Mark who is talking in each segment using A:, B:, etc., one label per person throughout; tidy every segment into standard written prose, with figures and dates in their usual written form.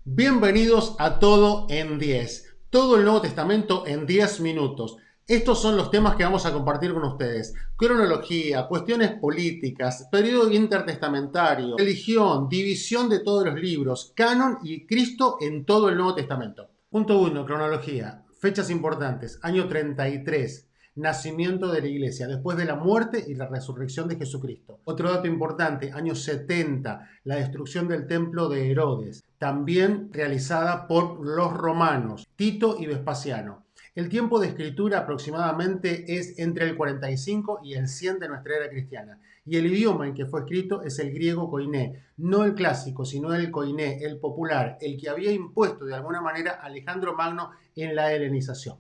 A: Bienvenidos a Todo en 10. Todo el Nuevo Testamento en 10 minutos. Estos son los temas que vamos a compartir con ustedes. Cronología, cuestiones políticas, periodo intertestamentario, religión, división de todos los libros, canon y Cristo en todo el Nuevo Testamento. Punto 1. Cronología. Fechas importantes. Año 33. Nacimiento de la iglesia, después de la muerte y la resurrección de Jesucristo. Otro dato importante, año 70, la destrucción del templo de Herodes, también realizada por los romanos, Tito y Vespasiano. El tiempo de escritura aproximadamente es entre el 45 y el 100 de nuestra era cristiana. Y el idioma en que fue escrito es el griego koiné, no el clásico, sino el koiné, el popular, el que había impuesto de alguna manera Alejandro Magno en la helenización.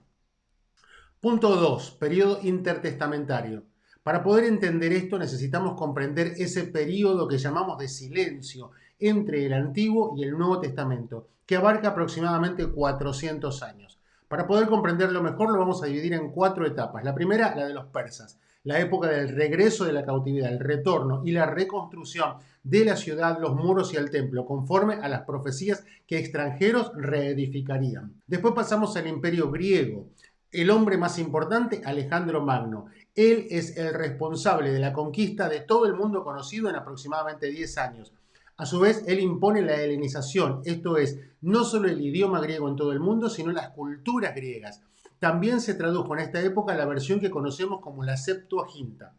A: Punto 2. Periodo intertestamentario. Para poder entender esto necesitamos comprender ese periodo que llamamos de silencio entre el Antiguo y el Nuevo Testamento, que abarca aproximadamente 400 años. Para poder comprenderlo mejor lo vamos a dividir en 4 etapas. La primera, la de los persas, la época del regreso de la cautividad, el retorno y la reconstrucción de la ciudad, los muros y el templo, conforme a las profecías que extranjeros reedificarían. Después pasamos al Imperio griego. El hombre más importante, Alejandro Magno. Él es el responsable de la conquista de todo el mundo conocido en aproximadamente 10 años. A su vez, él impone la helenización, esto es, no solo el idioma griego en todo el mundo, sino las culturas griegas. También se tradujo en esta época la versión que conocemos como la Septuaginta.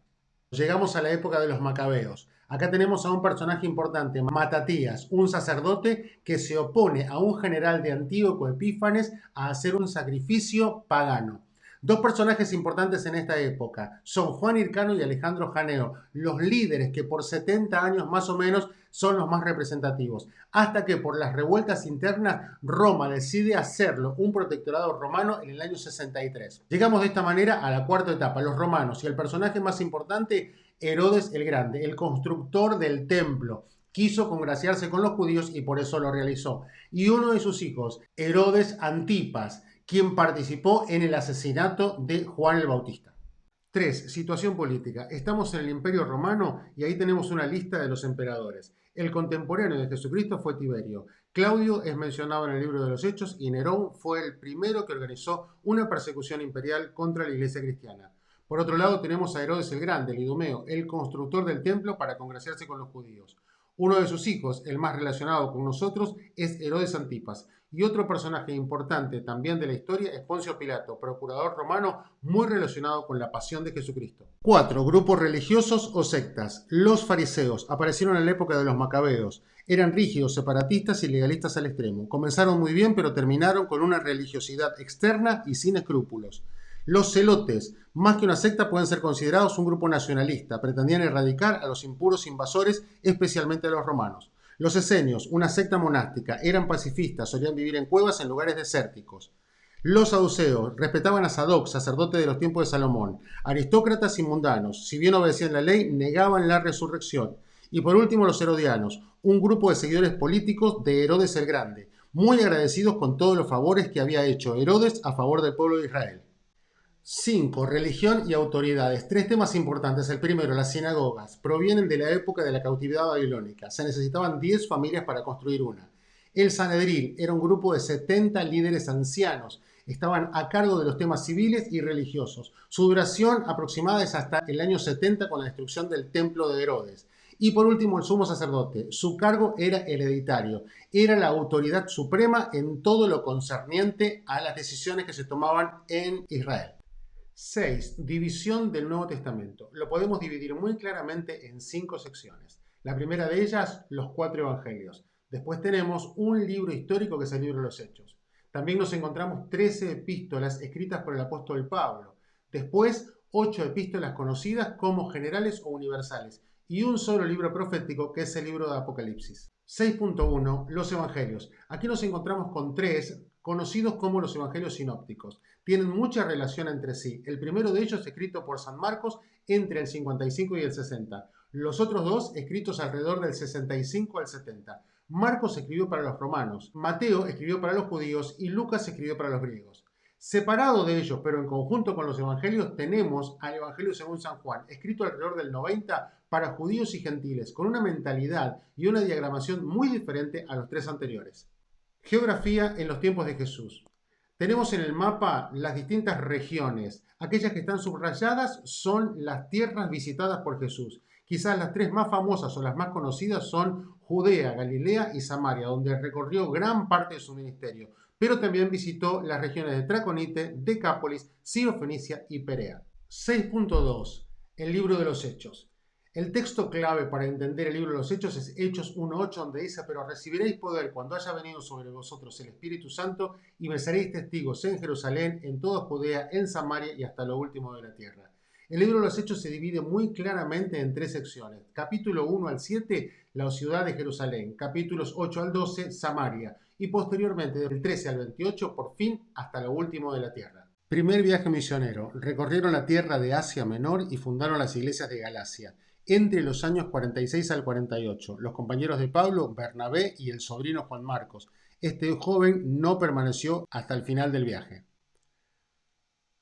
A: Llegamos a la época de los macabeos. Acá tenemos a un personaje importante, Matatías, un sacerdote que se opone a un general de Antíoco Epífanes a hacer un sacrificio pagano. Dos personajes importantes en esta época son Juan Hircano y Alejandro Janeo, los líderes que por 70 años más o menos son los más representativos, hasta que por las revueltas internas Roma decide hacerlo un protectorado romano en el año 63. Llegamos de esta manera a la cuarta etapa, los romanos, y el personaje más importante, Herodes el Grande, el constructor del templo. Quiso congraciarse con los judíos y por eso lo realizó. Y uno de sus hijos, Herodes Antipas, quien participó en el asesinato de Juan el Bautista. 3. Situación política. Estamos en el Imperio Romano y ahí tenemos una lista de los emperadores. El contemporáneo de Jesucristo fue Tiberio. Claudio es mencionado en el libro de los Hechos y Nerón fue el primero que organizó una persecución imperial contra la iglesia cristiana. Por otro lado tenemos a Herodes el Grande, el Idumeo, el constructor del templo para congraciarse con los judíos. Uno de sus hijos, el más relacionado con nosotros, es Herodes Antipas. Y otro personaje importante también de la historia es Poncio Pilato, procurador romano muy relacionado con la pasión de Jesucristo. 4. Grupos religiosos o sectas. Los fariseos aparecieron en la época de los macabeos. Eran rígidos, separatistas y legalistas al extremo. Comenzaron muy bien, pero terminaron con una religiosidad externa y sin escrúpulos. Los celotes, más que una secta, pueden ser considerados un grupo nacionalista. Pretendían erradicar a los impuros invasores, especialmente a los romanos. Los esenios, una secta monástica, eran pacifistas, solían vivir en cuevas en lugares desérticos. Los saduceos respetaban a Sadoc, sacerdote de los tiempos de Salomón. Aristócratas y mundanos, si bien obedecían la ley, negaban la resurrección. Y por último los herodianos, un grupo de seguidores políticos de Herodes el Grande, muy agradecidos con todos los favores que había hecho Herodes a favor del pueblo de Israel. 5. Religión y autoridades. 3 temas importantes. El primero, las sinagogas. Provienen de la época de la cautividad babilónica. Se necesitaban 10 familias para construir una. El Sanedrín era un grupo de 70 líderes ancianos. Estaban a cargo de los temas civiles y religiosos. Su duración aproximada es hasta el año 70 con la destrucción del templo de Herodes. Y por último, el sumo sacerdote. Su cargo era hereditario. Era la autoridad suprema en todo lo concerniente a las decisiones que se tomaban en Israel. 6. División del Nuevo Testamento. Lo podemos dividir muy claramente en 5 secciones. La primera de ellas, los 4 evangelios. Después tenemos un libro histórico que es el libro de los Hechos. También nos encontramos 13 epístolas escritas por el apóstol Pablo. Después, 8 epístolas conocidas como generales o universales. Y un solo libro profético que es el libro de Apocalipsis. 6.1. Los evangelios. Aquí nos encontramos con 3 conocidos como los evangelios sinópticos. Tienen mucha relación entre sí. El primero de ellos escrito por San Marcos entre el 55 y el 60. Los otros dos escritos alrededor del 65 al 70. Marcos escribió para los romanos, Mateo escribió para los judíos y Lucas escribió para los griegos. Separado de ellos, pero en conjunto con los evangelios, tenemos al Evangelio según San Juan, escrito alrededor del 90 para judíos y gentiles, con una mentalidad y una diagramación muy diferente a los 3 anteriores. Geografía en los tiempos de Jesús. Tenemos en el mapa las distintas regiones. Aquellas que están subrayadas son las tierras visitadas por Jesús. Quizás las tres más famosas o las más conocidas son Judea, Galilea y Samaria, donde recorrió gran parte de su ministerio, pero también visitó las regiones de Traconite, Decápolis, Sirofenicia y Perea. 6.2. El libro de los Hechos. El texto clave para entender el libro de los Hechos es Hechos 1.8, donde dice: pero recibiréis poder cuando haya venido sobre vosotros el Espíritu Santo, y me seréis testigos en Jerusalén, en toda Judea, en Samaria y hasta lo último de la tierra. El libro de los Hechos se divide muy claramente en tres secciones. Capítulo 1 al 7, la ciudad de Jerusalén. Capítulos 8 al 12, Samaria. Y posteriormente, del 13 al 28, por fin, hasta lo último de la tierra. Primer viaje misionero. Recorrieron la tierra de Asia Menor y fundaron las iglesias de Galacia. Entre los años 46 al 48, los compañeros de Pablo, Bernabé y el sobrino Juan Marcos. Este joven no permaneció hasta el final del viaje.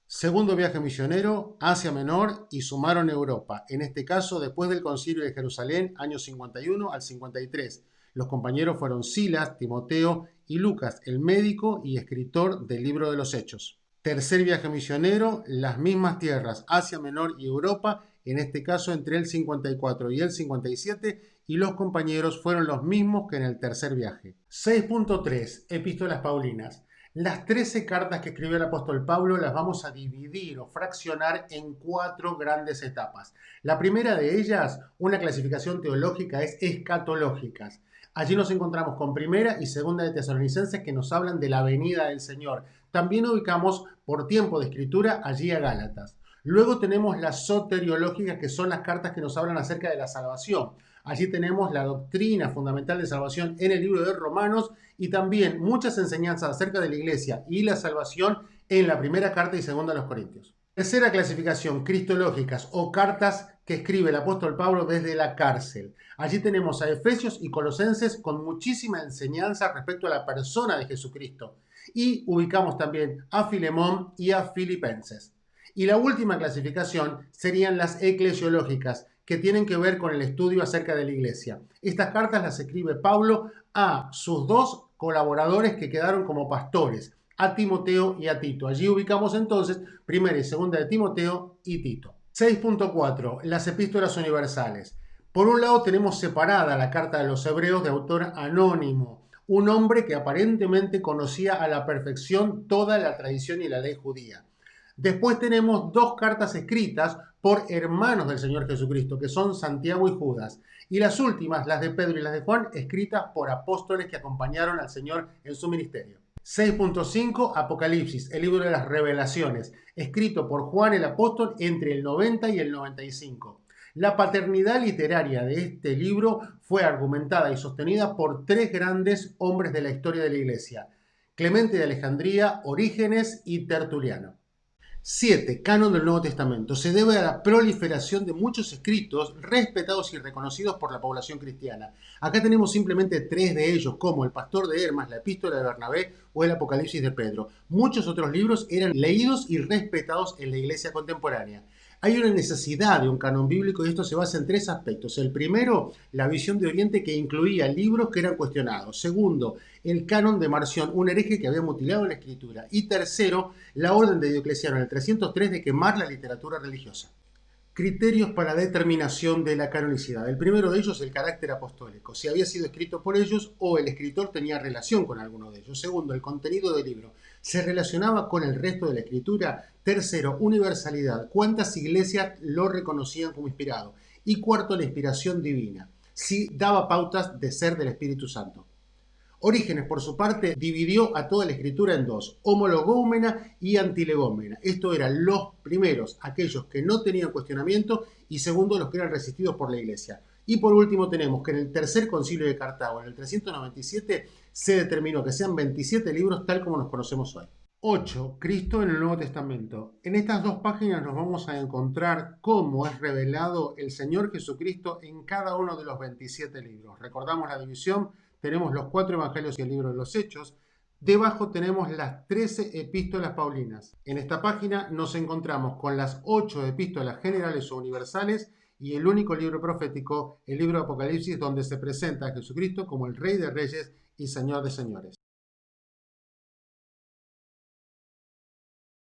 A: Segundo viaje misionero, Asia Menor y sumaron Europa, en este caso después del concilio de Jerusalén, años 51 al 53. Los compañeros fueron Silas, Timoteo y Lucas, el médico y escritor del libro de los Hechos. Tercer viaje misionero, las mismas tierras, Asia Menor y Europa, en este caso entre el 54 y el 57, y los compañeros fueron los mismos que en el tercer viaje. 6.3. Epístolas Paulinas. Las 13 cartas que escribió el apóstol Pablo las vamos a dividir o fraccionar en 4 grandes etapas. La primera de ellas, una clasificación teológica, es escatológicas. Allí nos encontramos con Primera y Segunda de Tesalonicenses, que nos hablan de la venida del Señor. También ubicamos por tiempo de escritura allí a Gálatas. Luego tenemos las soteriológicas, que son las cartas que nos hablan acerca de la salvación. Allí tenemos la doctrina fundamental de salvación en el libro de Romanos y también muchas enseñanzas acerca de la iglesia y la salvación en la primera carta y segunda a los Corintios. Tercera clasificación, cristológicas o cartas que escribe el apóstol Pablo desde la cárcel. Allí tenemos a Efesios y Colosenses con muchísima enseñanza respecto a la persona de Jesucristo. Y ubicamos también a Filemón y a Filipenses. Y la última clasificación serían las eclesiológicas, que tienen que ver con el estudio acerca de la iglesia. Estas cartas las escribe Pablo a sus 2 colaboradores que quedaron como pastores, a Timoteo y a Tito. Allí ubicamos entonces primera y segunda de Timoteo y Tito. 6.4. Las epístolas universales. Por un lado tenemos separada la carta de los hebreos de autor anónimo, un hombre que aparentemente conocía a la perfección toda la tradición y la ley judía. Después tenemos 2 cartas escritas por hermanos del Señor Jesucristo, que son Santiago y Judas. Y las últimas, las de Pedro y las de Juan, escritas por apóstoles que acompañaron al Señor en su ministerio. 6.5. Apocalipsis, el libro de las revelaciones, escrito por Juan el apóstol entre el 90 y el 95. La paternidad literaria de este libro fue argumentada y sostenida por 3 grandes hombres de la historia de la Iglesia: Clemente de Alejandría, Orígenes y Tertuliano. 7. Canon del Nuevo Testamento. Se debe a la proliferación de muchos escritos respetados y reconocidos por la población cristiana. Acá tenemos simplemente 3 de ellos, como el Pastor de Hermas, la Epístola de Bernabé o el Apocalipsis de Pedro. Muchos otros libros eran leídos y respetados en la iglesia contemporánea. Hay una necesidad de un canon bíblico y esto se basa en 3 aspectos. El primero, la visión de Oriente, que incluía libros que eran cuestionados. Segundo, el canon de Marción, un hereje que había mutilado la escritura. Y tercero, la orden de Diocleciano en el 303 de quemar la literatura religiosa. Criterios para determinación de la canonicidad. El primero de ellos, el carácter apostólico, si había sido escrito por ellos o el escritor tenía relación con alguno de ellos. Segundo, el contenido del libro, ¿se relacionaba con el resto de la escritura? Tercero, universalidad, ¿cuántas iglesias lo reconocían como inspirado? Y cuarto, la inspiración divina, si daba pautas de ser del Espíritu Santo. Orígenes, por su parte, dividió a toda la escritura en 2, homologómena y antilegómena. Esto eran los primeros, aquellos que no tenían cuestionamiento, y segundo, los que eran resistidos por la iglesia. Y por último tenemos que en el tercer concilio de Cartago, en el 397, se determinó que sean 27 libros tal como los conocemos hoy. 8. Cristo en el Nuevo Testamento. En estas 2 páginas nos vamos a encontrar cómo es revelado el Señor Jesucristo en cada uno de los 27 libros. Recordamos la división. Tenemos los 4 evangelios y el libro de los Hechos. Debajo tenemos las 13 epístolas paulinas. En esta página nos encontramos con las 8 epístolas generales o universales y el único libro profético, el libro de Apocalipsis, donde se presenta a Jesucristo como el Rey de Reyes y Señor de Señores.